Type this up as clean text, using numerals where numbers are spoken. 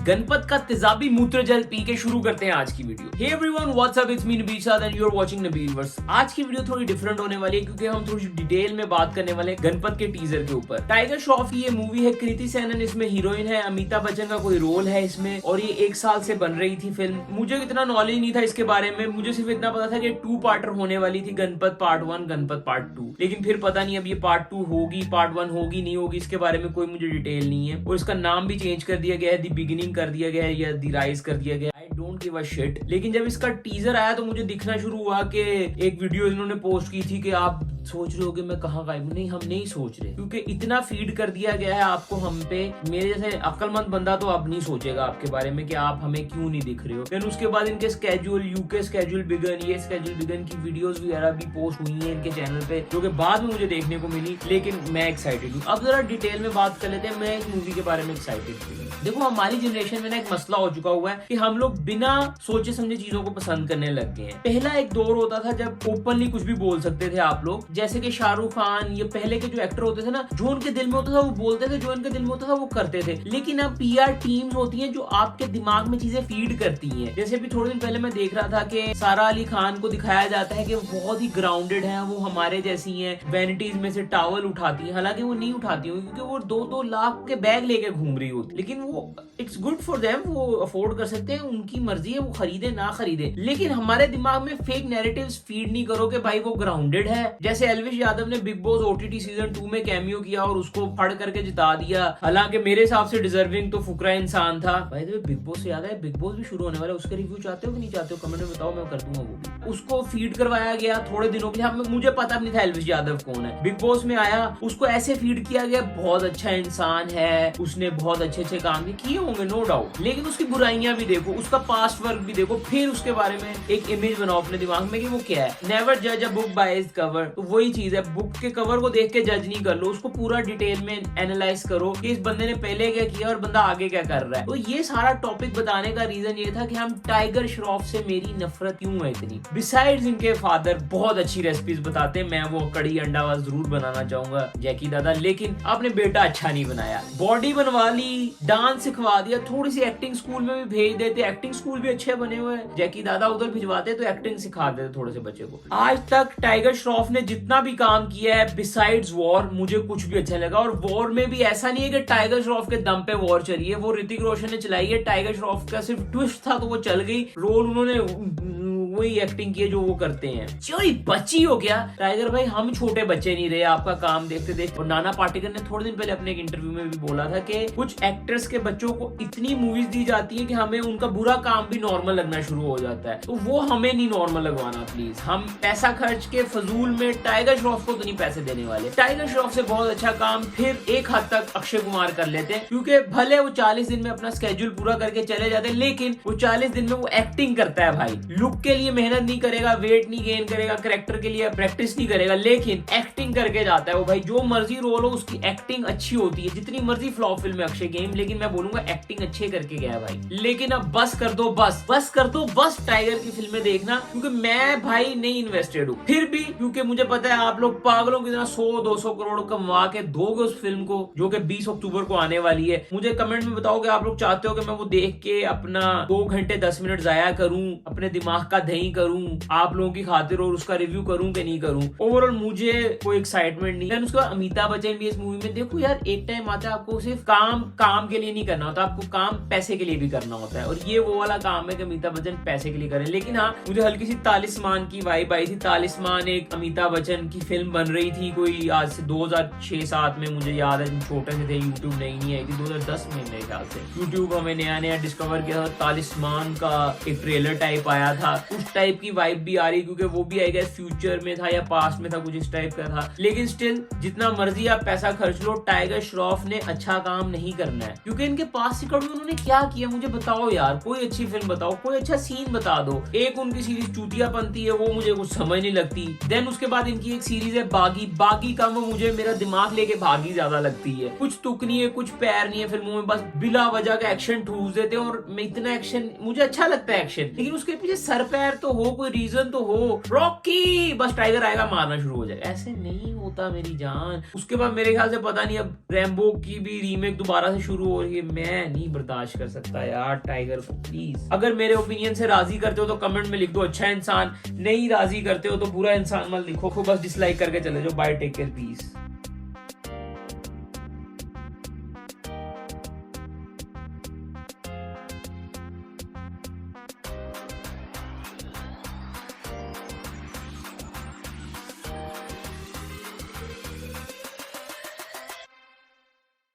गणपत का तेजाबी मूत्र जल पी के शुरू करते हैं आज की video. Hey everyone, what's up? It's me Nabil Shah and you're watching Nabil Verse। आज की वीडियो थोड़ी डिफरेंट होने वाली है क्योंकि हम थोड़ी डिटेल में बात करने वाले हैं गणपत के टीजर के ऊपर। टाइगर श्रॉफ की ये मूवी है, कृति सेनन इसमें हीरोइन है, अमिताभ बच्चन का कोई रोल है इसमें और ये 1 साल से बन रही थी फिल्म। मुझे इतना नॉलेज नहीं था इसके बारे में, मुझे सिर्फ इतना पता था कि 2 पार्टर होने वाली थी, गणपत पार्ट 1, गणपत पार्ट 2। लेकिन फिर पता नहीं अब ये पार्ट 2 होगी, पार्ट 1 होगी नहीं होगी, इसके बारे में कोई मुझे डिटेल नहीं है। और इसका नाम भी चेंज कर दिया गया है, दी बिगिनिंग कर दिया गया है या दी राइज कर दिया गया है। I don't give a shit. लेकिन जब इसका टीजर आया तो मुझे दिखना शुरू हुआ कि एक वीडियो इन्होंने पोस्ट की थी कि आप सोच रहे हो कि मैं कहाँ गायब हूँ। नहीं, हम नहीं सोच रहे क्योंकि इतना फीड कर दिया गया है आपको हम पे। मेरे जैसे अक्लमंद बंदा तो अब नहीं सोचेगा आपके बारे में कि आप हमें क्यों नहीं दिख रहे हो। फिर उसके बाद इनके स्केड्यूल, यूके स्केड्यूल बिगन, ये स्केड्यूल बिगन की वीडियोस वगैरह भी पोस्ट हुई हैं इनके चैनल पे, जो कि बाद में मुझे देखने को मिली। लेकिन मैं एक्साइटेड हूँ। अब जरा डिटेल में बात कर लेते हैं, मैं इस मूवी के बारे में एक्साइटेड हूँ। देखो, हमारी जनरेशन में ना एक मसला हो चुका हुआ है कि हम लोग बिना सोचे समझे चीजों को पसंद करने लग गए हैं। पहला एक दौर होता था जब ओपनली कुछ भी बोल सकते थे आप लोग, जैसे कि शाहरुख खान, ये पहले के जो एक्टर होते थे ना, जो उनके दिल में होता था वो बोलते थे, जो उनके दिल में होता था वो करते थे। लेकिन अब पीआर टीम्स होती हैं जो आपके दिमाग में चीजें फीड करती हैं। जैसे भी थोड़े दिन पहले मैं देख रहा था कि सारा अली खान को दिखाया जाता है कि वो बहुत ही ग्राउंडेड है, वो हमारे जैसी हैं, वैनिटीज में से टॉवल उठाती है। हालांकि वो नहीं उठाती होंगी क्योंकि वो 2-2 लाख के बैग लेके घूम रही होती, लेकिन वो इट्स गुड फॉर देम, वो अफोर्ड कर सकते हैं, उनकी मर्जी है, वो खरीदे ना खरीदे। लेकिन हमारे दिमाग में फेक नैरेटिव्स फीड नहीं करो कि भाई वो ग्राउंडेड है। जैसे एल्विश यादव ने बिग बॉस ओटीटी सीजन 2 में कैमियो किया और उसको फड़ करके जिता दिया। हालांकि मेरे हिसाब से डिजर्विंग तो फुकरा इंसान था। भाई तो बिग बॉस से याद है, बिग बॉस भी शुरू होने वाला है, उसका रिव्यू चाहते हो कि नहीं चाहते हो कमेंट में बताओ, मैं कर दूंगा वो भी। उसको फीड करवाया गया थोड़े दिनों के लिए, मुझे पता नहीं था एल्विश यादव कौन है। बिग बॉस में आया, उसको ऐसे फीड किया गया बहुत अच्छा इंसान है, उसने बहुत अच्छे काम भी किए होंगे नो डाउट, लेकिन उसकी बुराइयां भी देखो, उसका पास्ट वर्क भी देखो, फिर उसके बारे में एक इमेज बनाओ अपने दिमाग में कि वो क्या है। नेवर जज a book by its cover. तो वही चीज है, बुक के कवर को देख के जज नहीं कर लो, उसको पूरा डिटेल में एनालाइज करो कि इस बंदे ने पहले क्या किया और बंदा आगे क्या कर रहा है। तो ये सारा टॉपिक बताने का रीजन ये था कि हम टाइगर श्रॉफ से मेरी नफरत क्यों है इतनी। बिसाइड्स इनके फादर बहुत अच्छी रेसिपीज बताते हैं, मैं वो कड़ी अंडा जरूर बनाना चाहूंगा जैकी दादा, लेकिन आपने बेटा अच्छा नहीं बनाया। बॉडी बनवा ली, डांस सिखवा दिया, थोड़ी सी एक्टिंग स्कूल में भी भेज देते, एक्टिंग स्कूल भी अच्छे बने हुए हैं, जैकी दादा उधर भिजवाते तो एक्टिंग सिखा देते थोड़े से बच्चे को। आज तक टाइगर श्रॉफ ने जितना भी काम किया है बिसाइड्स वॉर, मुझे कुछ भी अच्छा लगा। और वॉर में भी ऐसा नहीं है कि टाइगर श्रॉफ के दम पे वॉर चली है, वो ऋतिक रोशन ने चलाई है। टाइगर श्रॉफ का सिर्फ ट्विस्ट था तो वो चल गई, रोल उन्होंने वही एक्टिंग की है जो वो करते हैं। चोरी बच्ची हो गया टाइगर भाई, हम छोटे बच्चे नहीं रहे आपका काम देखते देखते। और नाना पाटेकर ने थोड़े दिन पहले अपने एक इंटरव्यू में भी बोला था कि कुछ एक्टर्स के बच्चों को इतनी मूवीज दी जाती है कि हमें उनका बुरा काम भी नॉर्मल लगना शुरू हो जाता है। तो वो हमें नहीं नॉर्मल लगवाना प्लीज। हम पैसा खर्च के फजूल में टाइगर श्रॉफ को तो नहीं पैसे देने वाले। टाइगर श्रॉफ से बहुत अच्छा काम फिर एक हद तक अक्षय कुमार कर लेते हैं, क्योंकि भले वो 40 दिन में अपना स्केड्यूल पूरा करके चले जाते हैं, लेकिन वो 40 दिन में वो एक्टिंग करता है भाई। लुक के लिए मेहनत नहीं करेगा, वेट नहीं गेन करेगा, कैरेक्टर के लिए प्रैक्टिस नहीं करेगा, लेकिन एक्टिंग करके जाता है वो भाई। जो मर्जी रोल हो उसकी एक्टिंग अच्छी होती है, जितनी मर्जी फ्लॉप फिल्म है अक्षय गेम, लेकिन मैं बोलूंगा एक्टिंग अच्छे करके गया भाई। लेकिन अब बस कर दो, बस कर दो, बस टाइगर की फिल्में देखना, क्योंकि मैं भाई नहीं इन्वेस्टेड हूँ फिर भी, क्योंकि मुझे पता है आप लोग पागलों की तरह 100-200 करोड़ कमा के दोगे उस फिल्म को, जो कि 20 अक्टूबर को आने वाली है। मुझे कमेंट में बताओ कि आप लोग चाहते हो कि मैं वो देख के अपना 2 घंटे 10 मिनट जाया करूं, अपने दिमाग का दही करूं आप लोगों की खातिर और उसका रिव्यू करूं कि नहीं करूं। ओवरऑल मुझे कोई एक्साइटमेंट नहीं है। उसके बाद अमिताभ बच्चन भी इस मूवी में, देखो यार एक टाइम आता है आपको सिर्फ काम के लिए नहीं करना होता, आपको काम पैसे के लिए भी करना होता है, और ये वो वाला काम है कि अमिताभ बच्चन पैसे के लिए करें। लेकिन हाँ, मुझे हल्की सी तालिस्मान की वाइब आई थी। तालिस्मान एक अमिताभ बच्चन की फिल्म बन रही थी कोई आज से 2006-7 में, मुझे याद है छोटे से थे, यूट्यूब नहीं आई थी, 2010 में मेरे ख्याल से यूट्यूब हमें नया डिस्कवर किया था। तालिस्मान का एक ट्रेलर टाइप आया था, उस टाइप की वाइब भी आ रही, क्योंकि वो भी आई गया फ्यूचर में था या पास्ट में था, कुछ इस टाइप का था। लेकिन स्टिल जितना मर्जी आप पैसा खर्च लो, टाइगर श्रॉफ ने अच्छा काम नहीं करना है, क्योंकि इनके पास रिकॉर्ड में उन्होंने क्या किया मुझे बताओ यार। कोई अच्छी फिल्म बताओ, कोई अच्छा सीन बता दो। एक उनकी सीरीज चूतिया बनती है, वो मुझे कुछ समझ नहीं लगती। देन उसके बाद इनकी एक सीरीज है बागी का, वो मुझे मेरा दिमाग लेके भागी ज्यादा लगती है। कुछ तुक नहीं है, कुछ पैर नहीं है फिल्मों में, बस बिला वजह का एक्शन ठूस देते हैं। और मैं इतना एक्शन मुझे अच्छा लगता है एक्शन, लेकिन उसके पीछे सर पैर वजह तो हो, कोई रीजन तो हो, रॉकी बस टाइगर आएगा मारना शुरू हो जाएगा। ऐसे नहीं होता मेरी जान। उसके बाद मेरे ख्याल से पता नहीं अब रैम्बो की भी रीमेक दोबारा से शुरू हो रही है। मैं नहीं बर्दाश्त कर सकता यार टाइगर को। प्लीज अगर मेरे ओपिनियन से राजी करते हो तो कमेंट में लिख दो अच्छा इंसान, नहीं राजी करते हो तो बुरा इंसान मत लिखो, बस डिसलाइक करके चले जाओ। Bye, take care, piece.